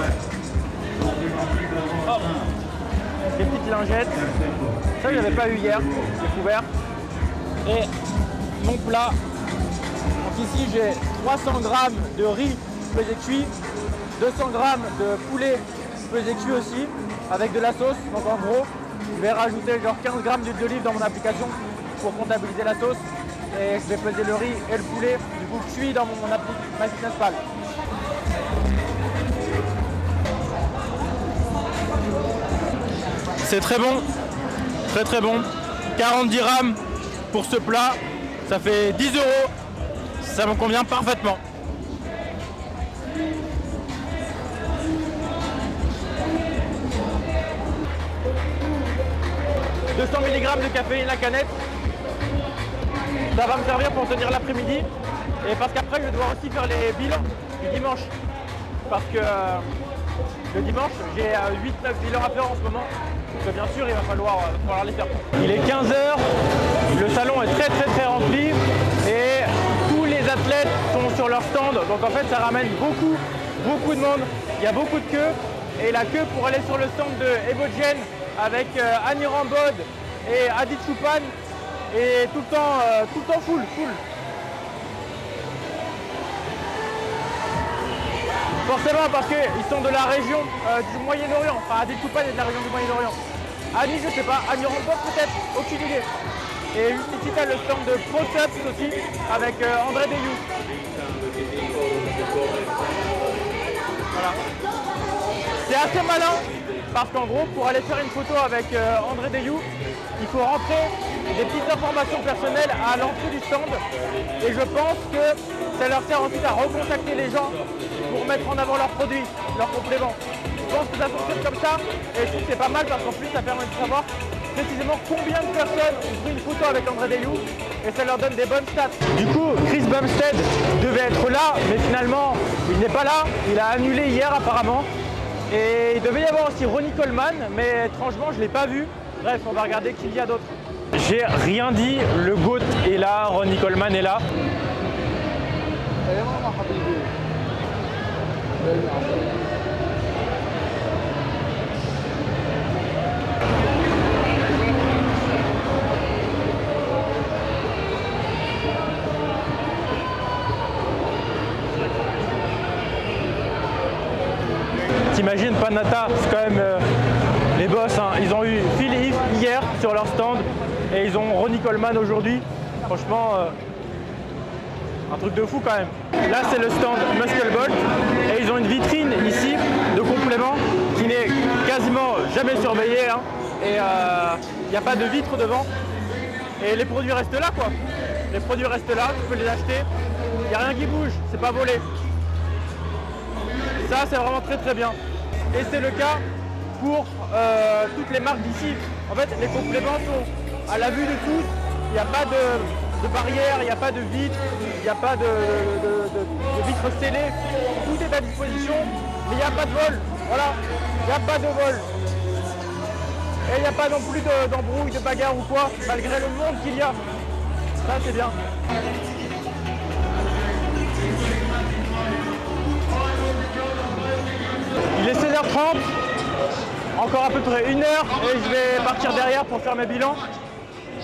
Hop. Des petites lingettes. Ça, je n'avais pas eu hier, j'ai couvert. Et mon plat. Donc ici, j'ai 300 grammes de riz pesé cuit, 200 grammes de poulet pesé cuit aussi, avec de la sauce. Donc en gros, je vais rajouter genre 15 grammes d'huile d'olive dans mon application pour comptabiliser la sauce. Et je vais peser le riz et le poulet, du coup cuit dans ma Fitness Pal. C'est très bon, très bon. 40 dirhams pour ce plat, ça fait 10 €. Ça me convient parfaitement. « 200 mg de caféine la canette. Ça va me servir pour tenir l'après-midi. Et parce qu'après, je vais devoir aussi faire les bilans du dimanche. Parce que le dimanche, j'ai 8-9 bilans à faire en ce moment. Donc bien sûr, il va falloir les faire. Il est 15 h, le salon est très rempli. Et tous les athlètes sont sur leur stand. Donc en fait, ça ramène beaucoup de monde. Il y a beaucoup de queues. Et la queue pour aller sur le stand de Evogen avec Annie Rambod et Adi Choupan et tout le temps full. Forcément parce qu'ils sont de la région du Moyen-Orient. Enfin, Adi Choupan est de la région du Moyen-Orient. Annie, je sais pas. Annie Rambod peut-être, aucune idée. Et juste ici, t'as le stand de ProSups aussi avec André Deyou. Voilà. C'est assez malin. Parce qu'en gros, pour aller faire une photo avec André Deyou, il faut rentrer des petites informations personnelles à l'entrée du stand. Et je pense que ça leur sert ensuite à recontacter les gens pour mettre en avant leurs produits, leurs compléments. Je pense que ça fonctionne comme ça. Et je trouve que c'est pas mal parce qu'en plus, ça permet de savoir précisément combien de personnes ont pris une photo avec André Deyou. Et ça leur donne des bonnes stats. Du coup, Chris Bumstead devait être là, mais finalement, il n'est pas là. Il a annulé hier apparemment. Et il devait y avoir aussi Ronnie Coleman, mais étrangement je ne l'ai pas vu. Bref, on va regarder qui il y a d'autre. J'ai rien dit, le GOAT est là, Ronnie Coleman est là. T'imagines, Panata, c'est quand même les boss, hein. Ils ont eu Phil Heath hier sur leur stand et ils ont Ronnie Coleman aujourd'hui. Franchement, un truc de fou quand même. Là, c'est le stand Muscle Bolt et ils ont une vitrine ici de compléments qui n'est quasiment jamais surveillée. Hein. Et il n'y a pas de vitre devant. Et les produits restent là, quoi. Les produits restent là, tu peux les acheter. Il n'y a rien qui bouge, c'est pas volé. Ça, c'est vraiment très bien. Et c'est le cas pour toutes les marques d'ici. En fait, les compléments sont à la vue de tous. Il n'y a pas de barrière, il n'y a pas de vitre, il n'y a pas de vitre scellée. Tout est à disposition, mais il n'y a pas de vol. Voilà, il n'y a pas de vol. Et il n'y a pas non plus d'embrouille, de bagarre ou quoi, malgré le monde qu'il y a. Ça, c'est bien. Il est 16h30, encore à peu près 1 heure et je vais partir derrière pour faire mes bilans.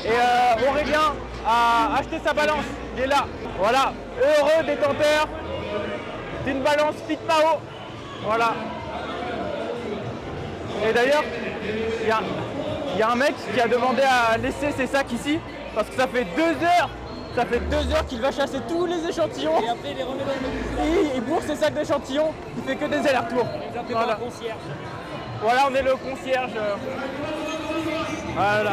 Et Aurélien a acheté sa balance, il est là. Voilà, heureux détenteur d'une balance Fitmao. Voilà. Et d'ailleurs, il y a un mec qui a demandé à laisser ses sacs ici parce que ça fait 2 heures. Ça fait 2 heures qu'il va chasser tous les échantillons. Et après il les remet dans le et il bourre ses sacs d'échantillons, il fait que des allers-retours. Voilà. Le concierge. Voilà, on est le concierge. Voilà.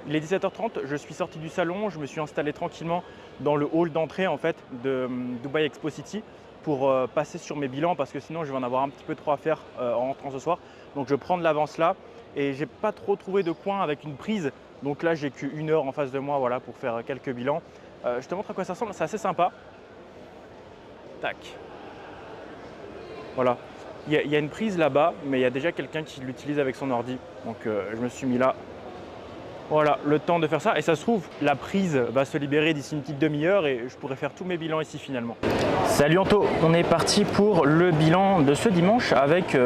Il est 17h30, je suis sorti du salon, je me suis installé tranquillement dans le hall d'entrée en fait de Dubai Expo City pour passer sur mes bilans parce que sinon je vais en avoir un petit peu trop à faire en rentrant ce soir. Donc je prends de l'avance là et j'ai pas trop trouvé de coin avec une prise. Donc là j'ai qu'1 heure en face de moi voilà, pour faire quelques bilans. Je te montre à quoi ça ressemble, c'est assez sympa. Tac. Voilà. Il y a une prise là-bas, mais il y a déjà quelqu'un qui l'utilise avec son ordi. Donc je me suis mis là. Voilà, le temps de faire ça. Et ça se trouve, la prise va se libérer d'ici une petite demi-heure et je pourrai faire tous mes bilans ici finalement. Salut Anto, on est parti pour le bilan de ce dimanche avec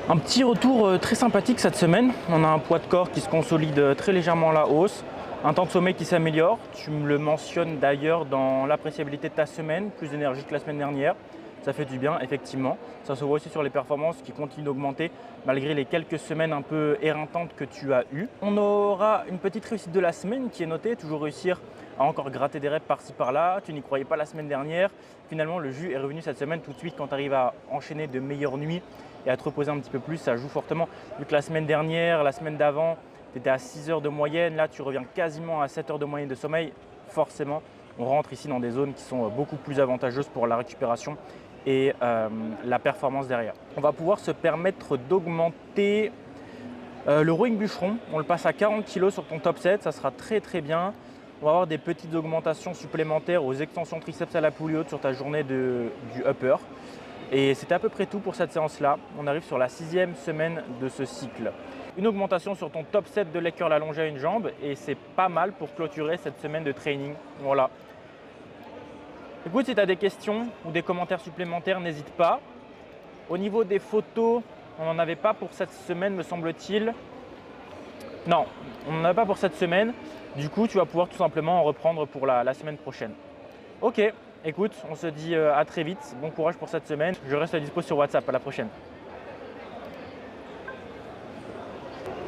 un petit retour très sympathique cette semaine. On a un poids de corps qui se consolide très légèrement à la hausse. Un temps de sommeil qui s'améliore. Tu me le mentionnes d'ailleurs dans l'appréciabilité de ta semaine, plus d'énergie que la semaine dernière. Ça fait du bien, effectivement. Ça se voit aussi sur les performances qui continuent d'augmenter malgré les quelques semaines un peu éreintantes que tu as eues. On aura une petite réussite de la semaine qui est notée, toujours réussir à encore gratter des reps par-ci par-là. Tu n'y croyais pas la semaine dernière. Finalement, le jus est revenu cette semaine tout de suite quand tu arrives à enchaîner de meilleures nuits et à te reposer un petit peu plus. Ça joue fortement. Vu que la semaine dernière, la semaine d'avant, tu étais à 6 heures de moyenne. Là, tu reviens quasiment à 7 heures de moyenne de sommeil. Forcément, on rentre ici dans des zones qui sont beaucoup plus avantageuses pour la récupération et la performance derrière. On va pouvoir se permettre d'augmenter le rowing bûcheron. On le passe à 40 kg sur ton top set, ça sera très très bien. On va avoir des petites augmentations supplémentaires aux extensions triceps à la poulie haute sur ta journée du upper. Et c'était à peu près tout pour cette séance-là. On arrive sur la 6e semaine de ce cycle. Une augmentation sur ton top set de leg curl allongé à une jambe et c'est pas mal pour clôturer cette semaine de training. Voilà. Écoute, si tu as des questions ou des commentaires supplémentaires, n'hésite pas. Au niveau des photos, on n'en avait pas pour cette semaine, me semble-t-il. Non, on n'en a pas pour cette semaine. Du coup, tu vas pouvoir tout simplement en reprendre pour la semaine prochaine. Ok, écoute, on se dit à très vite. Bon courage pour cette semaine. Je reste à dispo sur WhatsApp. À la prochaine.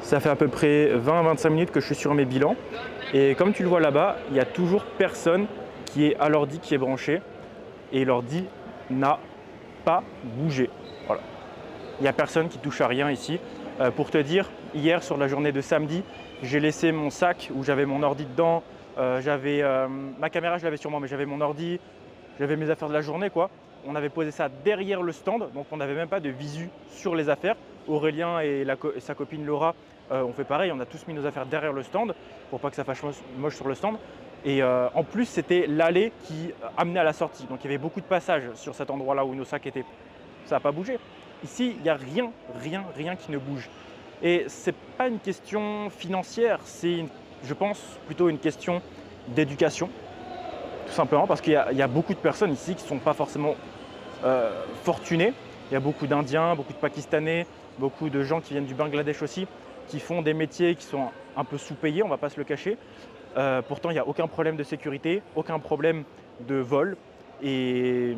Ça fait à peu près 20-25 minutes que je suis sur mes bilans. Et comme tu le vois là-bas, il n'y a toujours personne qui est à l'ordi qui est branché et l'ordi n'a pas bougé. Voilà. Il n'y a personne qui touche à rien ici. Pour te dire, hier sur la journée de samedi, j'ai laissé mon sac où j'avais mon ordi dedans, j'avais ma caméra, je l'avais sur moi, mais j'avais mon ordi, j'avais mes affaires de la journée quoi. On avait posé ça derrière le stand, donc on n'avait même pas de visu sur les affaires. Aurélien et sa copine Laura ont fait pareil, on a tous mis nos affaires derrière le stand pour pas que ça fasse moche sur le stand. Et en plus, c'était l'allée qui amenait à la sortie. Donc il y avait beaucoup de passages sur cet endroit-là où nos sacs étaient. Ça n'a pas bougé. Ici, il n'y a rien qui ne bouge. Et ce n'est pas une question financière, c'est, je pense, plutôt une question d'éducation. Tout simplement parce qu'il y a beaucoup de personnes ici qui ne sont pas forcément fortunées. Il y a beaucoup d'Indiens, beaucoup de Pakistanais, beaucoup de gens qui viennent du Bangladesh aussi, qui font des métiers qui sont un peu sous-payés, on ne va pas se le cacher. Pourtant, il n'y a aucun problème de sécurité, aucun problème de vol. Et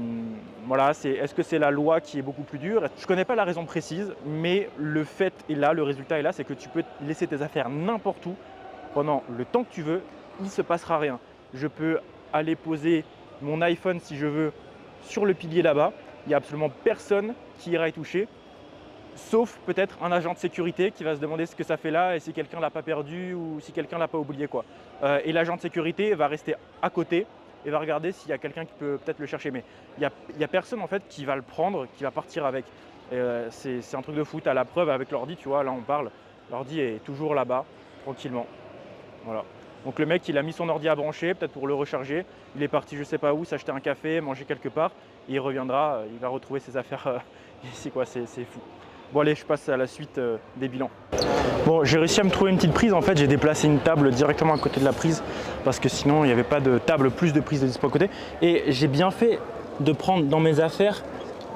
voilà, est-ce que c'est la loi qui est beaucoup plus dure? Je ne connais pas la raison précise, mais le fait est là, le résultat est là, c'est que tu peux laisser tes affaires n'importe où pendant le temps que tu veux, il ne se passera rien. Je peux aller poser mon iPhone si je veux sur le pilier là-bas, il n'y a absolument personne qui ira y toucher. Sauf peut-être un agent de sécurité qui va se demander ce que ça fait là et si quelqu'un ne l'a pas perdu ou si quelqu'un ne l'a pas oublié quoi. Et l'agent de sécurité va rester à côté et va regarder s'il y a quelqu'un qui peut peut-être le chercher. Mais il y a personne en fait qui va le prendre, qui va partir avec. C'est un truc de foot. À la preuve avec l'ordi, tu vois, là on parle, l'ordi est toujours là-bas, tranquillement. Voilà. Donc le mec il a mis son ordi à brancher, peut-être pour le recharger. Il est parti je sais pas où, s'acheter un café, manger quelque part. Et il reviendra, il va retrouver ses affaires ici quoi, c'est fou. Bon allez, je passe à la suite des bilans. Bon, j'ai réussi à me trouver une petite prise. En fait, j'ai déplacé une table directement à côté de la prise parce que sinon, il n'y avait pas de table, plus de prise de dispo à côté. Et j'ai bien fait de prendre dans mes affaires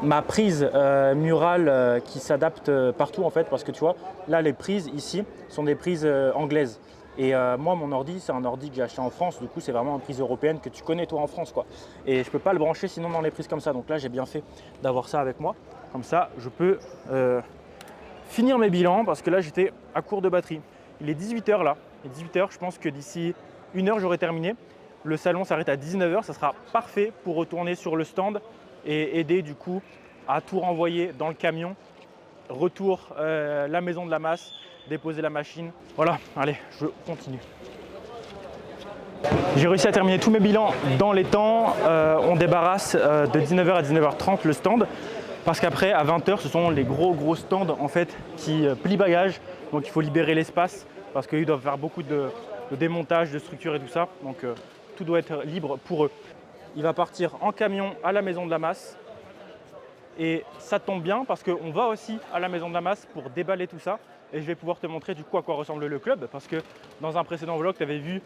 ma prise murale qui s'adapte partout en fait parce que tu vois, là, les prises ici sont des prises anglaises. Et moi, mon ordi, c'est un ordi que j'ai acheté en France. Du coup, c'est vraiment une prise européenne que tu connais toi en France quoi. Et je ne peux pas le brancher sinon dans les prises comme ça. Donc là, j'ai bien fait d'avoir ça avec moi. Comme ça, je peux finir mes bilans parce que là, j'étais à court de batterie. Il est 18h là. Il est 18h, je pense que d'ici 1 heure, j'aurai terminé. Le salon s'arrête à 19h. Ça sera parfait pour retourner sur le stand et aider du coup à tout renvoyer dans le camion. Retour la maison de la masse, déposer la machine. Voilà, allez, je continue. J'ai réussi à terminer tous mes bilans dans les temps. On débarrasse de 19h à 19h30 le stand. Parce qu'après, à 20h, ce sont les gros stands en fait, qui plient bagages. Donc il faut libérer l'espace parce qu'ils doivent faire beaucoup de démontage, de structure et tout ça. Donc tout doit être libre pour eux. Il va partir en camion à la maison de la masse. Et ça tombe bien parce qu'on va aussi à la Maison de la Masse pour déballer tout ça. Et je vais pouvoir te montrer du coup à quoi ressemble le club. Parce que dans un précédent vlog, tu avais vu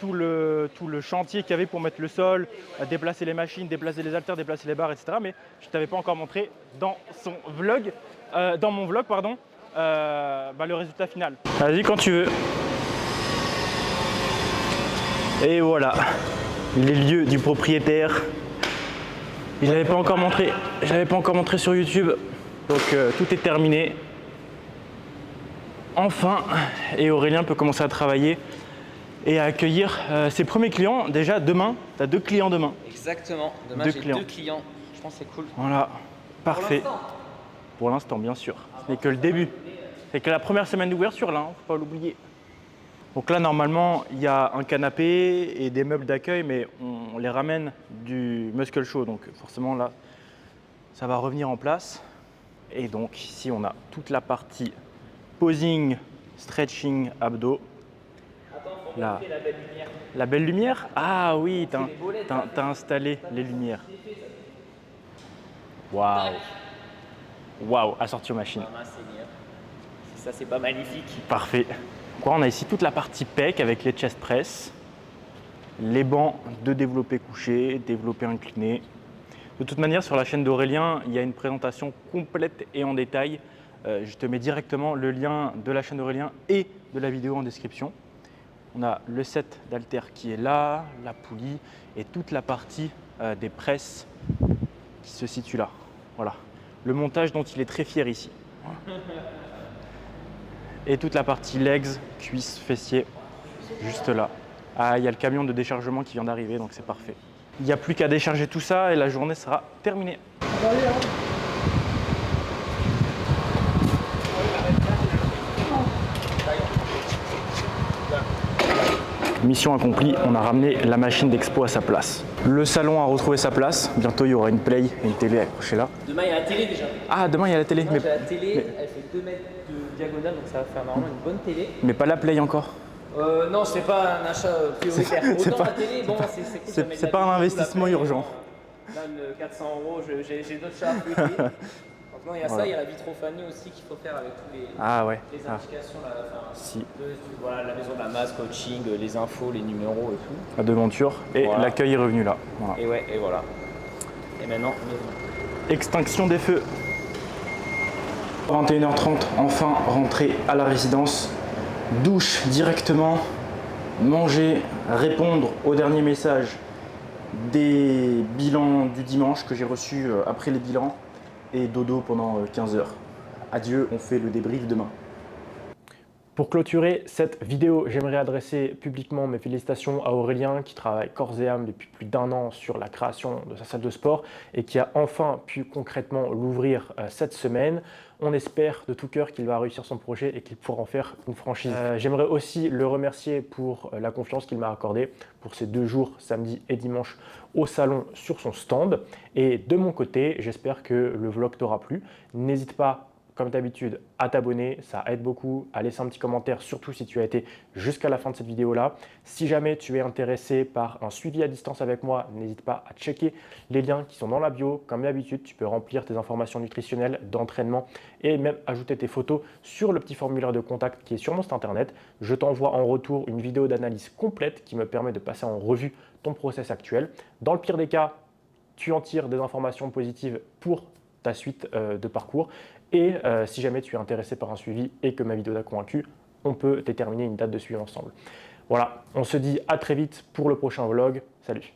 tout le chantier qu'il y avait pour mettre le sol, déplacer les machines, déplacer les haltères, déplacer les barres, etc. Mais je ne t'avais pas encore montré dans mon vlog, pardon, le résultat final. Vas-y quand tu veux. Et voilà, les lieux du propriétaire. Je l'avais pas encore montré sur YouTube. Donc tout est terminé. Enfin, et Aurélien peut commencer à travailler et à accueillir ses premiers clients. Déjà demain, tu as 2 clients demain. Exactement, demain j'ai 2 clients. Je pense que c'est cool. Voilà, parfait. Pour l'instant, bien sûr. Ce n'est que le début. C'est que la première semaine d'ouverture là, faut pas l'oublier. Donc là, normalement, il y a un canapé et des meubles d'accueil, mais on les ramène du Muscle Show. Donc forcément, là, ça va revenir en place. Et donc ici, on a toute la partie posing, stretching, abdos. Là, la belle lumière. Ah oui, t'as installé les lumières. Waouh. Waouh, assorti aux machines. Ça, c'est pas magnifique. Parfait. On a ici toute la partie pec avec les chest press, les bancs de développé couché, développé incliné. De toute manière, sur la chaîne d'Aurélien, il y a une présentation complète et en détail. Je te mets directement le lien de la chaîne d'Aurélien et de la vidéo en description. On a le set d'haltères qui est là, la poulie et toute la partie des presses qui se situe là. Voilà. Le montage dont il est très fier ici. Voilà. Et toute la partie legs, cuisses, fessiers, juste là. Ah, il y a le camion de déchargement qui vient d'arriver, donc c'est parfait. Il n'y a plus qu'à décharger tout ça et la journée sera terminée. Mission accomplie, on a ramené la machine d'expo à sa place. Le salon a retrouvé sa place. Bientôt, il y aura une play et une télé accrochée là. Demain, il y a la télé déjà. Ah, demain, il y a la télé. La télé, elle fait 2 mètres de diagonale, donc ça va faire normalement une bonne télé. Mais pas la play encore. Non, c'est pas un achat prioritaire. Autant la télé, bon, c'est cool. C'est pas un investissement urgent. Là, 400 €, j'ai d'autres chats à fouetter. Donc non, il y a ça, il y a la vitrophanie aussi qu'il faut faire avec tous les indications. Là, voilà, la Maison de la Masse, coaching, les infos, les numéros et tout. La devanture et voilà. L'accueil est revenu là. Voilà. Et ouais, et voilà. Et maintenant, extinction des feux. 21h30, enfin rentré à la résidence. Douche directement, manger, répondre aux derniers messages des bilans du dimanche que j'ai reçus après les bilans et dodo pendant 15 heures. Adieu, on fait le débrief demain. Pour clôturer cette vidéo, j'aimerais adresser publiquement mes félicitations à Aurélien qui travaille corps et âme depuis plus d'1 an sur la création de sa salle de sport et qui a enfin pu concrètement l'ouvrir cette semaine. On espère de tout cœur qu'il va réussir son projet et qu'il pourra en faire une franchise. J'aimerais aussi le remercier pour la confiance qu'il m'a accordée pour ces 2 jours, samedi et dimanche, au salon sur son stand. Et de mon côté, j'espère que le vlog t'aura plu. N'hésite pas, comme d'habitude, à t'abonner, ça aide beaucoup, à laisser un petit commentaire, surtout si tu as été jusqu'à la fin de cette vidéo-là. Si jamais tu es intéressé par un suivi à distance avec moi, n'hésite pas à checker les liens qui sont dans la bio. Comme d'habitude, tu peux remplir tes informations nutritionnelles, d'entraînement et même ajouter tes photos sur le petit formulaire de contact qui est sur mon site internet. Je t'envoie en retour une vidéo d'analyse complète qui me permet de passer en revue ton process actuel. Dans le pire des cas, tu en tires des informations positives pour ta suite de parcours. Et si jamais tu es intéressé par un suivi et que ma vidéo t'a convaincu, on peut déterminer une date de suivi ensemble. Voilà, on se dit à très vite pour le prochain vlog. Salut!